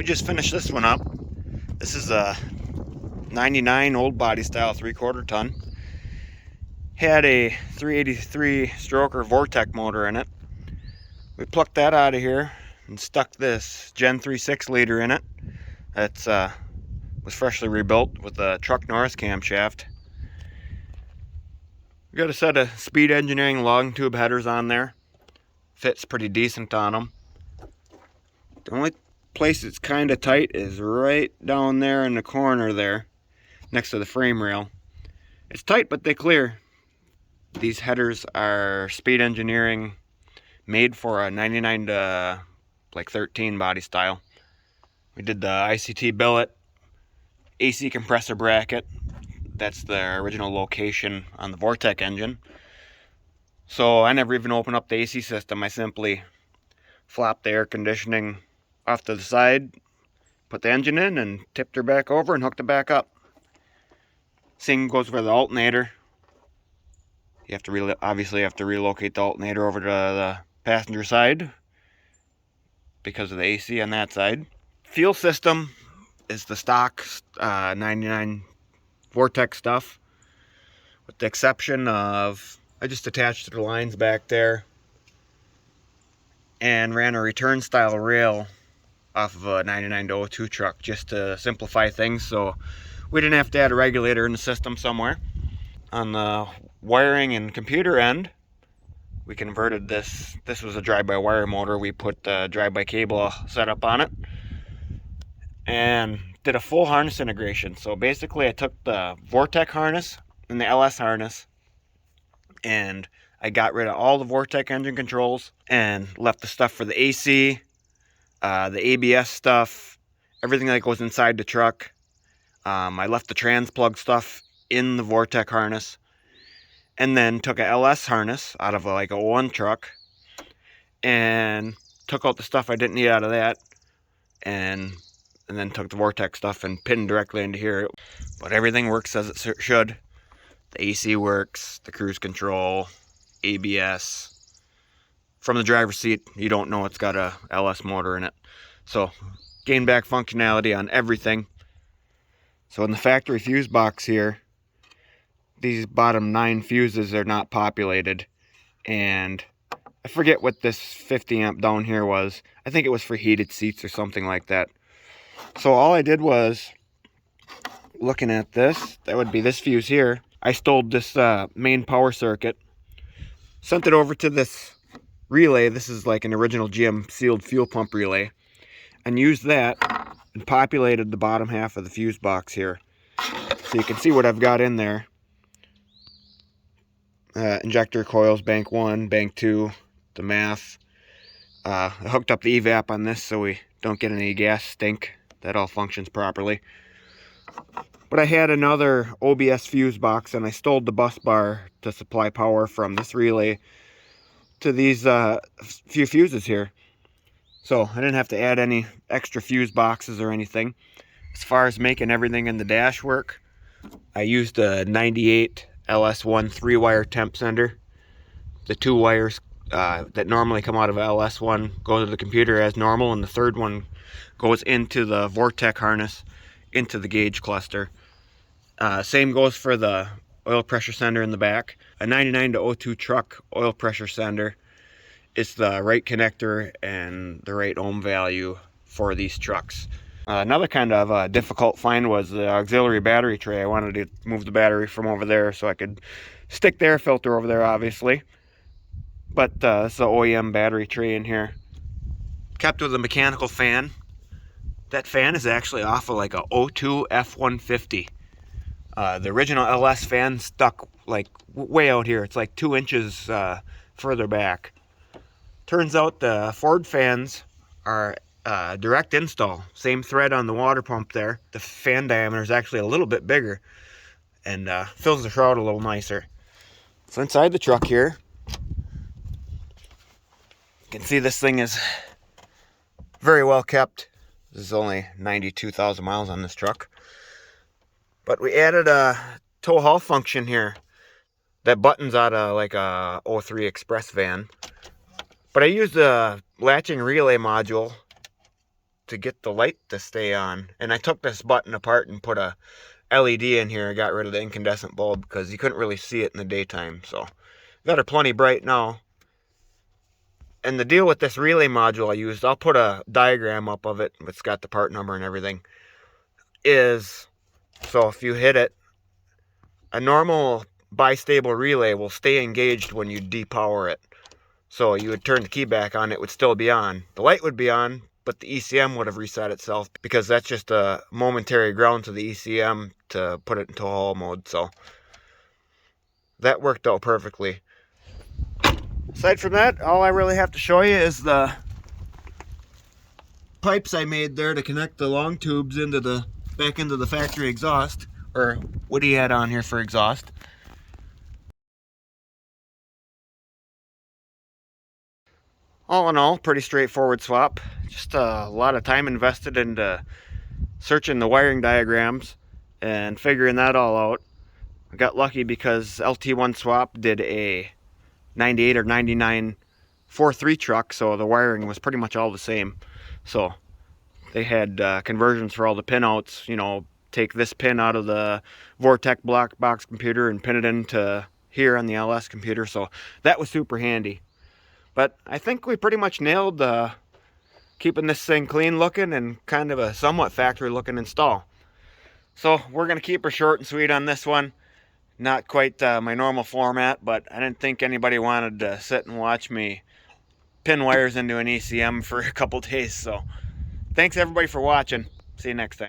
just finished this one up. This is a 99 old body style 3/4 ton. Had a 383 stroker vortec motor in it. We plucked that out of here and stuck this Gen 3 6-liter in it. That's was freshly rebuilt with a truck Norris camshaft. We got a set of Speed Engineering long tube headers on there. Fits pretty decent on them. The only place it's kind of tight is right down there in the corner there, next to the frame rail. It's tight, but they clear. These headers are Speed Engineering, made for a 99 to like 13 body style. We did the ICT billet, AC compressor bracket. That's the original location on the vortec engine. So I never even opened up the AC system. I simply flopped the air conditioning off to the side, put the engine in, and tipped her back over and hooked it back up. Same goes for the alternator. You have to obviously have to relocate the alternator over to the passenger side because of the AC on that side. Fuel system is the stock 99 vortec stuff, with the exception of I just attached the lines back there and ran a return style rail off of a 99 to 02 truck just to simplify things, so we didn't have to add a regulator in the system somewhere. On the wiring and computer end, we converted this. This was a drive-by-wire motor. We put the drive-by cable setup on it and did a full harness integration. So basically I took the vortec harness and the LS harness and I got rid of all the vortec engine controls and left the stuff for the AC, the ABS stuff, everything that goes inside the truck. I left the trans plug stuff in the vortec harness, and then took a LS harness out of like a 01 truck and took out the stuff I didn't need out of that, and then took the vortec stuff and pinned directly into here. But everything works as it should. The AC works, the cruise control, ABS. From the driver's seat, you don't know it's got a LS motor in it. So gain back functionality on everything. So in the factory fuse box here, these bottom 9 fuses are not populated, and I forget what this 50 amp down here was. I think it was for heated seats or something like that. So all I did was, looking at this, that would be this fuse here, I stole this main power circuit, sent it over to this relay. This is like an original GM sealed fuel pump relay, and used that and populated the bottom half of the fuse box here. So you can see what I've got in there. Injector coils, bank 1, bank 2, the math. I hooked up the evap on this so we don't get any gas stink. That all functions properly. But I had another OBS fuse box, and I stole the bus bar to supply power from this relay to these few fuses here. So I didn't have to add any extra fuse boxes or anything. As far as making everything in the dash work, I used a 98 LS1 3-wire temp sender. The 2 wires that normally come out of LS1 go to the computer as normal, and the third one goes into the vortec harness, into the gauge cluster. Same goes for the oil pressure sender in the back. A 99 to 02 truck oil pressure sender. It's the right connector and the right ohm value for these trucks. Another kind of difficult find was the auxiliary battery tray. I wanted to move the battery from over there so I could stick the air filter over there, obviously. But it's the OEM battery tray in here. Kept with a mechanical fan. That fan is actually off of like a 02 F-150. The original LS fan stuck like way out here. It's like 2 inches further back. Turns out the Ford fans are direct install. Same thread on the water pump there. The fan diameter is actually a little bit bigger and fills the shroud a little nicer. So inside the truck here, you can see this thing is very well kept. This is only 92,000 miles on this truck. But we added a tow haul function here that buttons out of like a 03 Express van. But I used a latching relay module to get the light to stay on. And I took this button apart and put a LED in here. I got rid of the incandescent bulb because you couldn't really see it in the daytime. So got her plenty bright now. And the deal with this relay module I used, I'll put a diagram up of it. It's got the part number and everything. Is, so if you hit it, a normal bistable relay will stay engaged when you depower it. So you would turn the key back on, it would still be on. The light would be on, but the ECM would have reset itself because that's just a momentary ground to the ECM to put it into Hall mode. So that worked out perfectly. Aside from that, all I really have to show you is the pipes I made there to connect the long tubes into the back into the factory exhaust, or what he had on here for exhaust. All in all, pretty straightforward swap. Just a lot of time invested into searching the wiring diagrams and figuring that all out. I got lucky because LT1 Swap did a 98 or 99 4.3 truck, so the wiring was pretty much all the same. So they had conversions for all the pinouts, you know, take this pin out of the vortec black box computer and pin it into here on the LS computer, so that was super handy. But I think we pretty much nailed keeping this thing clean looking and kind of a somewhat factory looking install. So we're going to keep her short and sweet on this one. Not quite my normal format, but I didn't think anybody wanted to sit and watch me pin wires into an ECM for a couple days. So thanks everybody for watching. See you next time.